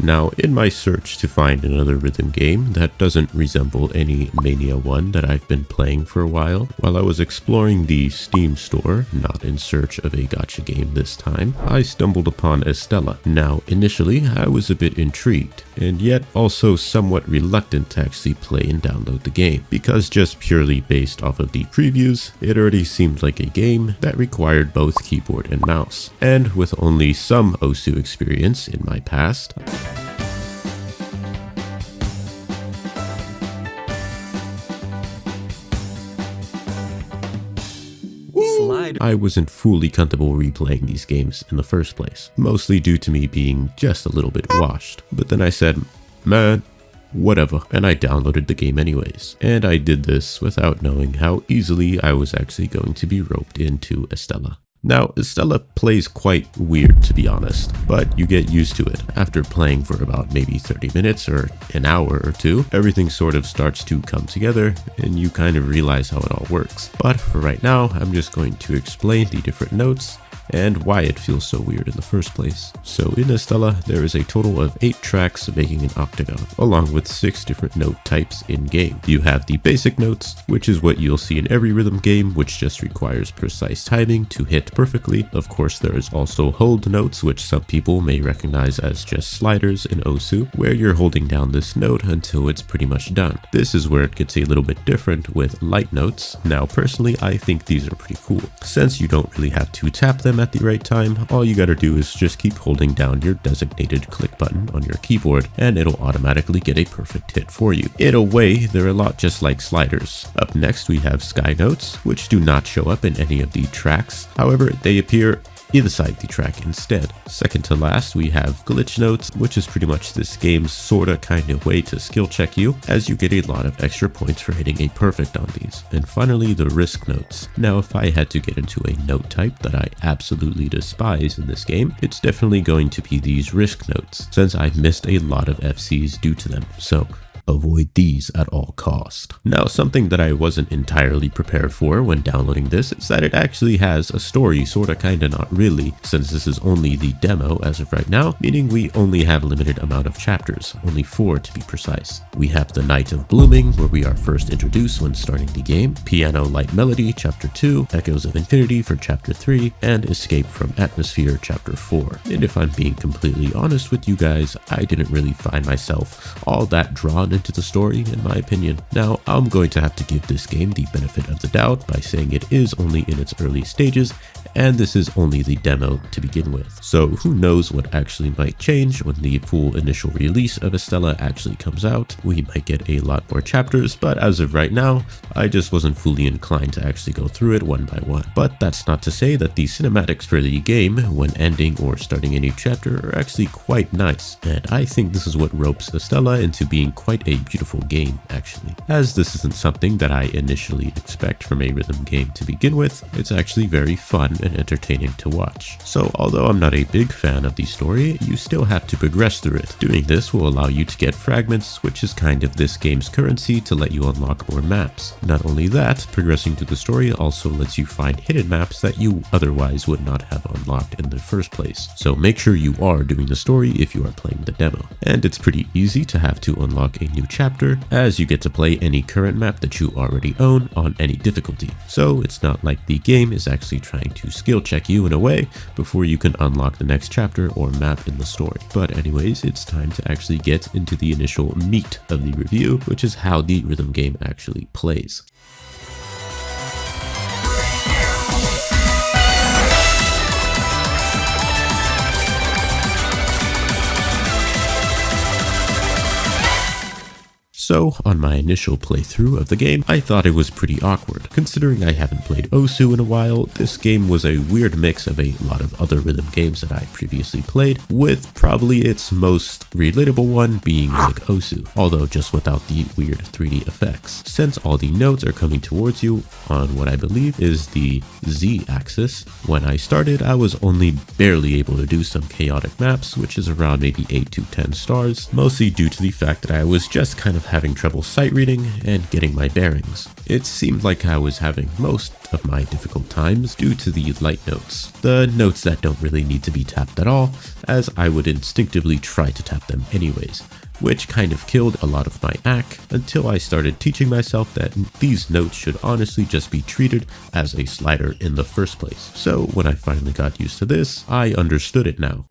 Now, in my search to find another rhythm game that doesn't resemble any Mania one that I've been playing for a while I was exploring the Steam store, not in search of a gacha game this time, I stumbled upon Estella. Now, initially, I was a bit intrigued, and yet also somewhat reluctant to actually play and download the game, because just purely based off of the previews, it already seemed like a game that required both keyboard and mouse. And with only some Osu experience in my past, I wasn't fully comfortable replaying these games in the first place, mostly due to me being just a little bit washed. But then I said, man, whatever, and I downloaded the game anyways. And I did this without knowing how easily I was actually going to be roped into Estella. Now, Estella plays quite weird, to be honest, but you get used to it. After playing for about maybe 30 minutes or an hour or two, everything sort of starts to come together and you kind of realize how it all works. But for right now, I'm just going to explain the different notes and why it feels so weird in the first place. So in Estella, there is a total of 8 tracks making an octagon, along with 6 different note types in-game. You have the basic notes, which is what you'll see in every rhythm game, which just requires precise timing to hit perfectly. Of course, there is also hold notes, which some people may recognize as just sliders in Osu, where you're holding down this note until it's pretty much done. This is where it gets a little bit different with light notes. Now, personally, I think these are pretty cool. Since you don't really have to tap them at the right time, all you gotta do is just keep holding down your designated click button on your keyboard and it'll automatically get a perfect hit for you. In a way, they're a lot just like sliders. Up next we have sky notes, which do not show up in any of the tracks. However, they appear inside the track instead. Second to last, we have glitch notes, which is pretty much this game's sorta kind of way to skill check you, as you get a lot of extra points for hitting a perfect on these. And finally, the risk notes. Now, if I had to get into a note type that I absolutely despise in this game, it's definitely going to be these risk notes, since I've missed a lot of FCs due to them. So avoid these at all cost. Now, something that I wasn't entirely prepared for when downloading this is that it actually has a story, sorta kinda not really, since this is only the demo as of right now, meaning we only have a limited amount of chapters, only 4 to be precise. We have the Night of Blooming, where we are first introduced when starting the game, Piano Light Melody Chapter 2, Echoes of Infinity for Chapter 3, and Escape from Atmosphere Chapter 4. And if I'm being completely honest with you guys, I didn't really find myself all that drawn into the story, in my opinion. Now, I'm going to have to give this game the benefit of the doubt by saying it is only in its early stages, and this is only the demo to begin with. So who knows what actually might change when the full initial release of Estella actually comes out. We might get a lot more chapters, but as of right now, I just wasn't fully inclined to actually go through it one by one. But that's not to say that the cinematics for the game, when ending or starting a new chapter, are actually quite nice, and I think this is what ropes Estella into being quite a beautiful game, actually. As this isn't something that I initially expect from a rhythm game to begin with, it's actually very fun and entertaining to watch. So although I'm not a big fan of the story, you still have to progress through it. Doing this will allow you to get fragments, which is kind of this game's currency to let you unlock more maps. Not only that, progressing through the story also lets you find hidden maps that you otherwise would not have unlocked in the first place. So make sure you are doing the story if you are playing the demo. And it's pretty easy to have to unlock a new chapter, as you get to play any current map that you already own on any difficulty. So it's not like the game is actually trying to skill check you in a way before you can unlock the next chapter or map in the story. But anyways, it's time to actually get into the initial meat of the review, which is how the rhythm game actually plays. So, on my initial playthrough of the game, I thought it was pretty awkward. Considering I haven't played Osu in a while, this game was a weird mix of a lot of other rhythm games that I previously played, with probably its most relatable one being like Osu, although just without the weird 3D effects. Since all the notes are coming towards you on what I believe is the Z-axis, when I started I was only barely able to do some chaotic maps, which is around maybe 8 to 10 stars, mostly due to the fact that I was just kind of having trouble sight reading and getting my bearings. It seemed like I was having most of my difficult times due to the light notes. The notes that don't really need to be tapped at all, as I would instinctively try to tap them anyways, which kind of killed a lot of my act until I started teaching myself that these notes should honestly just be treated as a slider in the first place. So when I finally got used to this, I understood it now.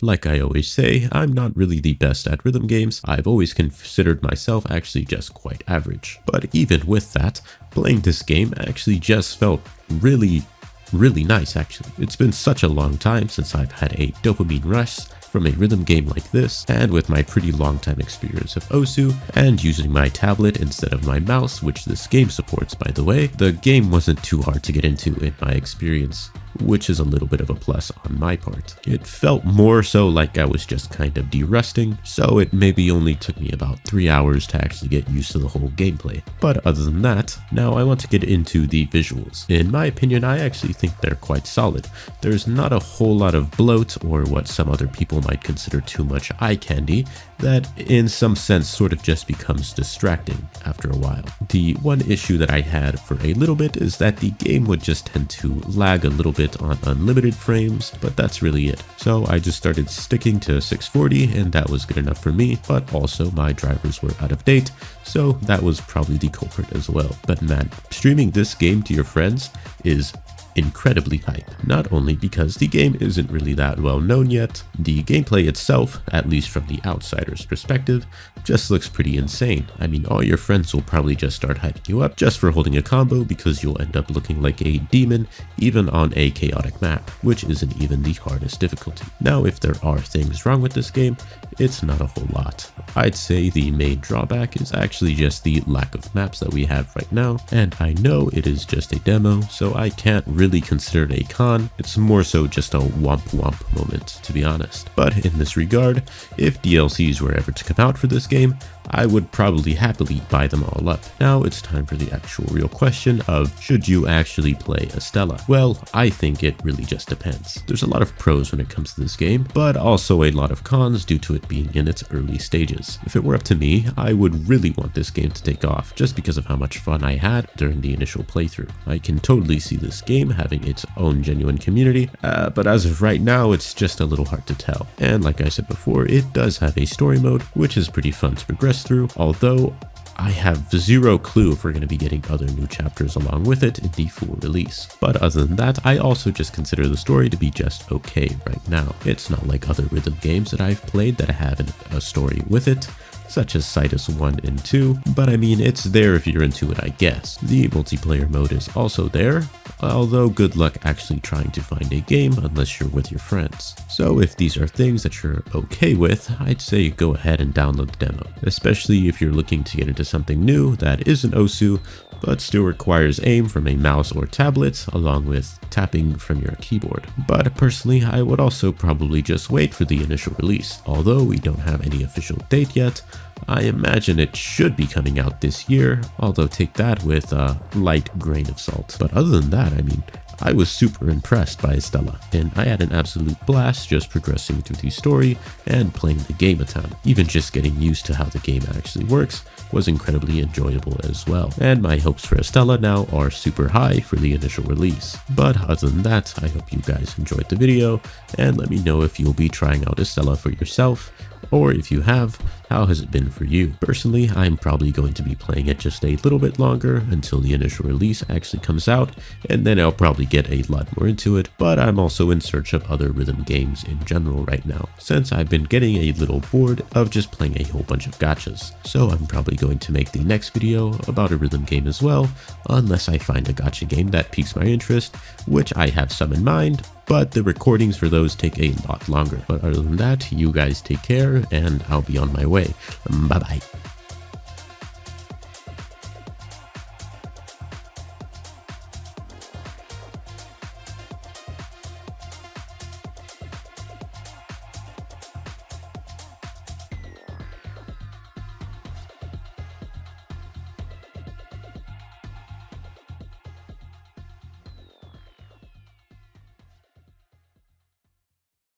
Like I always say, I'm not really the best at rhythm games. I've always considered myself actually just quite average. But even with that, playing this game actually just felt really nice actually. It's been such a long time since I've had a dopamine rush from a rhythm game like this, and with my pretty long time experience of Osu and using my tablet instead of my mouse, which this game supports by the way, the game wasn't too hard to get into in my experience, which is a little bit of a plus on my part. It felt more so like I was just kind of de-rusting, so it maybe only took me about 3 hours to actually get used to the whole gameplay. But other than that, now I want to get into the visuals. In my opinion, I actually think they're quite solid. There's not a whole lot of bloat or what some other people might consider too much eye candy that in some sense sort of just becomes distracting after a while. The one issue that I had for a little bit is that the game would just tend to lag a little bit on unlimited frames, but that's really it. So I just started sticking to 640 and that was good enough for me, but also my drivers were out of date, so that was probably the culprit as well. But man, streaming this game to your friends is incredibly hype. Not only because the game isn't really that well known yet, the gameplay itself, at least from the outsider's perspective, just looks pretty insane. I mean, all your friends will probably just start hyping you up just for holding a combo because you'll end up looking like a demon even on a chaotic map, which isn't even the hardest difficulty. Now, if there are things wrong with this game, it's not a whole lot. I'd say the main drawback is actually just the lack of maps that we have right now, and I know it is just a demo, so I can't really consider it a con. It's more so just a womp womp moment, to be honest. But in this regard, if DLCs were ever to come out for this game, I would probably happily buy them all up. Now it's time for the actual real question of, should you actually play Estella? Well, I think it really just depends. There's a lot of pros when it comes to this game, but also a lot of cons due to it being in its early stages. If it were up to me, I would really want this game to take off just because of how much fun I had during the initial playthrough. I can totally see this game having its own genuine community, but as of right now, it's just a little hard to tell. And like I said before, it does have a story mode, which is pretty fun to progress through, although I have zero clue if we're going to be getting other new chapters along with it in the full release. But other than that, I also just consider the story to be just okay right now. It's not like other rhythm games that I've played that have a story with it, such as Cytus 1 and 2, but I mean, it's there if you're into it, I guess. The multiplayer mode is also there, although good luck actually trying to find a game unless you're with your friends. So if these are things that you're okay with, I'd say go ahead and download the demo, especially if you're looking to get into something new that isn't Osu, but still requires aim from a mouse or tablet, along with tapping from your keyboard. But personally, I would also probably just wait for the initial release. Although we don't have any official date yet, I imagine it should be coming out this year, although take that with a light grain of salt. But other than that, I mean, I was super impressed by Estella, and I had an absolute blast just progressing through the story and playing the game a ton. Even just getting used to how the game actually works was incredibly enjoyable as well. And my hopes for Estella now are super high for the initial release. But other than that, I hope you guys enjoyed the video, and let me know if you'll be trying out Estella for yourself, or if you have, how has it been for you? Personally, I'm probably going to be playing it just a little bit longer until the initial release actually comes out, and then I'll probably get a lot more into it, but I'm also in search of other rhythm games in general right now, since I've been getting a little bored of just playing a whole bunch of gachas. So I'm probably going to make the next video about a rhythm game as well, unless I find a gacha game that piques my interest, which I have some in mind, but the recordings for those take a lot longer. But other than that, you guys take care, and I'll be on my way. Bye bye.